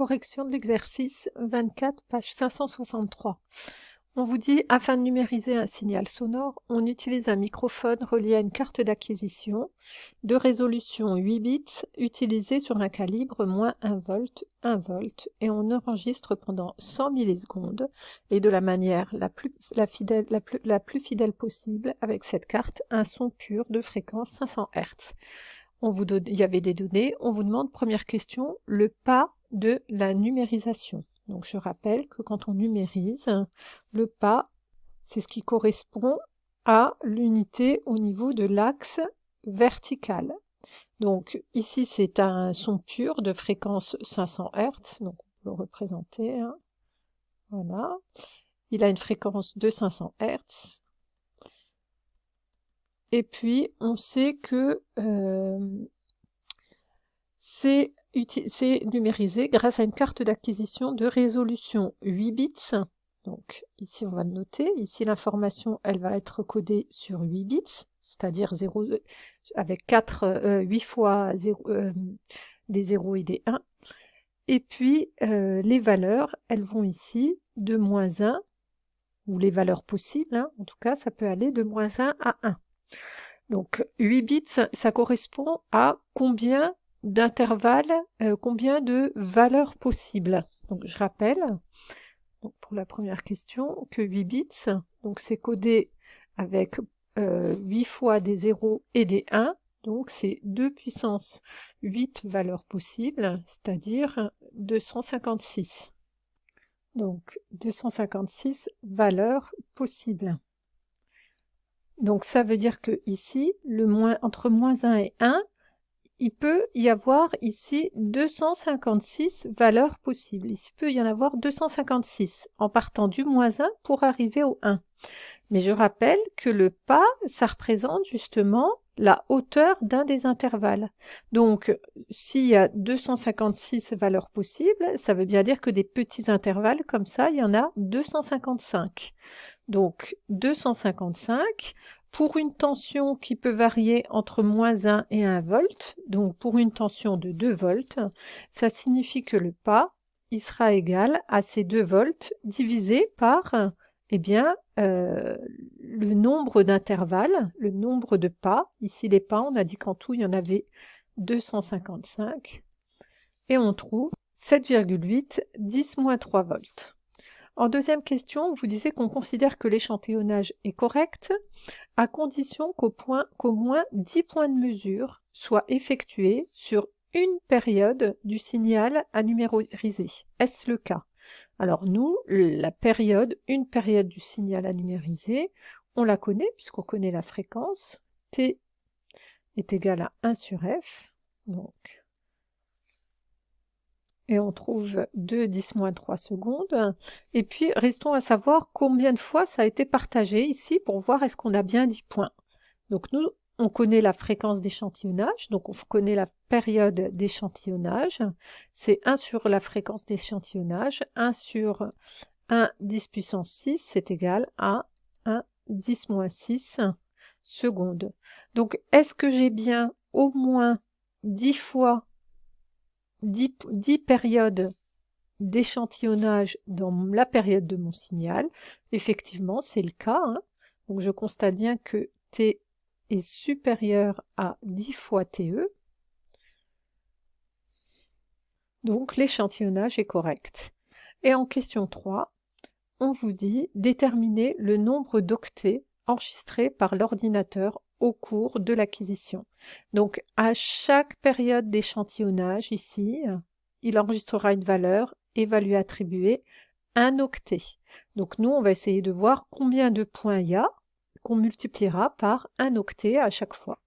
Correction de l'exercice 24, page 563. On vous dit, afin de numériser un signal sonore, on utilise un microphone relié à une carte d'acquisition de résolution 8 bits utilisée sur un calibre moins 1 volt, 1 volt, et on enregistre pendant 100 millisecondes et de la manière la plus fidèle possible avec cette carte un son pur de fréquence 500 Hz. Il y avait des données, on vous demande, première question, le pas de la numérisation. Donc je rappelle que quand on numérise, le pas, c'est ce qui correspond à l'unité au niveau de l'axe vertical. Donc ici c'est un son pur de fréquence 500 Hz, donc on peut le représenter, hein. Voilà. Il a une fréquence de 500 Hz. Et puis on sait que c'est numérisé grâce à une carte d'acquisition de résolution 8 bits. Donc ici on va le noter, ici l'information elle va être codée sur 8 bits, c'est-à-dire 0, avec 8 fois 0, des 0 et des 1. Et puis les valeurs, elles vont ici de moins 1, ou les valeurs possibles, hein, en tout cas ça peut aller de moins 1 à 1. Donc 8 bits, ça correspond à combien d'intervalles, combien de valeurs possibles. Donc je rappelle, donc pour la première question, que 8 bits, donc c'est codé avec 8 fois des 0 et des 1, donc c'est 2 puissance 8 valeurs possibles, c'est-à-dire 256. Donc 256 valeurs possibles. Donc ça veut dire que ici, entre moins 1 et 1, il peut y avoir ici 256 valeurs possibles. Ici, il peut y en avoir 256 en partant du moins 1 pour arriver au 1. Mais je rappelle que le pas, ça représente justement la hauteur d'un des intervalles. Donc, s'il y a 256 valeurs possibles, ça veut bien dire que des petits intervalles comme ça, il y en a 255. Donc 255 pour une tension qui peut varier entre moins 1 et 1 volt, donc pour une tension de 2 volts, ça signifie que le pas, il sera égal à ces 2 volts divisé par le nombre d'intervalles, le nombre de pas. Ici les pas, on a dit qu'en tout il y en avait 255, et on trouve 7,8 10-3 volts. En deuxième question, on vous disait qu'on considère que l'échantillonnage est correct à condition qu'au moins 10 points de mesure soient effectués sur une période du signal à numériser. Est-ce le cas? Alors nous, une période du signal à numériser, on la connaît puisqu'on connaît la fréquence. T est égal à 1 sur F. Donc, et on trouve 2 10-3 secondes. Et puis, restons à savoir combien de fois ça a été partagé ici pour voir est-ce qu'on a bien 10 points. Donc nous, on connaît la fréquence d'échantillonnage, donc on connaît la période d'échantillonnage. C'est 1 sur la fréquence d'échantillonnage, 1 sur 1 10 puissance 6, c'est égal à 1 10-6 secondes. Donc, est-ce que j'ai bien au moins 10 fois 10 périodes d'échantillonnage dans la période de mon signal? Effectivement, c'est le cas, hein. Donc je constate bien que T est supérieur à 10 fois TE. Donc l'échantillonnage est correct. Et en question 3, on vous dit déterminer le nombre d'octets enregistrés par l'ordinateur au cours de l'acquisition. Donc à chaque période d'échantillonnage ici, il enregistrera une valeur et va lui attribuer un octet. Donc nous, on va essayer de voir combien de points il y a, qu'on multipliera par un octet à chaque fois.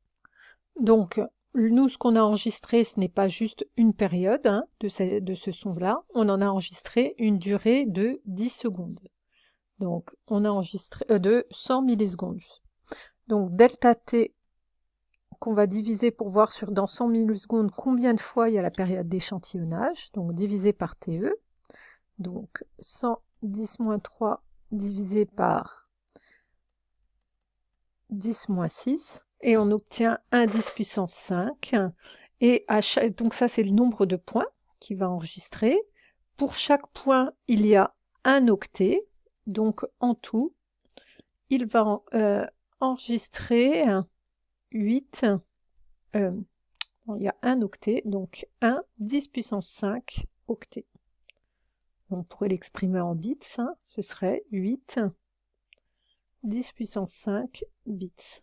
Donc nous, ce qu'on a enregistré, ce n'est pas juste une période, hein, de ce son-là, on en a enregistré une durée de 10 secondes. Donc on a enregistré de 100 millisecondes. Donc delta t qu'on va diviser pour voir dans 100 millisecondes combien de fois il y a la période d'échantillonnage, donc divisé par TE. Donc 110-3 divisé par 10-6, et on obtient 1 10 puissance 5. Et donc ça c'est le nombre de points qu'il va enregistrer. Pour chaque point, il y a un octet. Donc, en tout, il va enregistrer 8. Il y a un octet, donc 1 10 puissance 5 octets. On pourrait l'exprimer en bits, hein, ce serait 8 10 puissance 5 bits.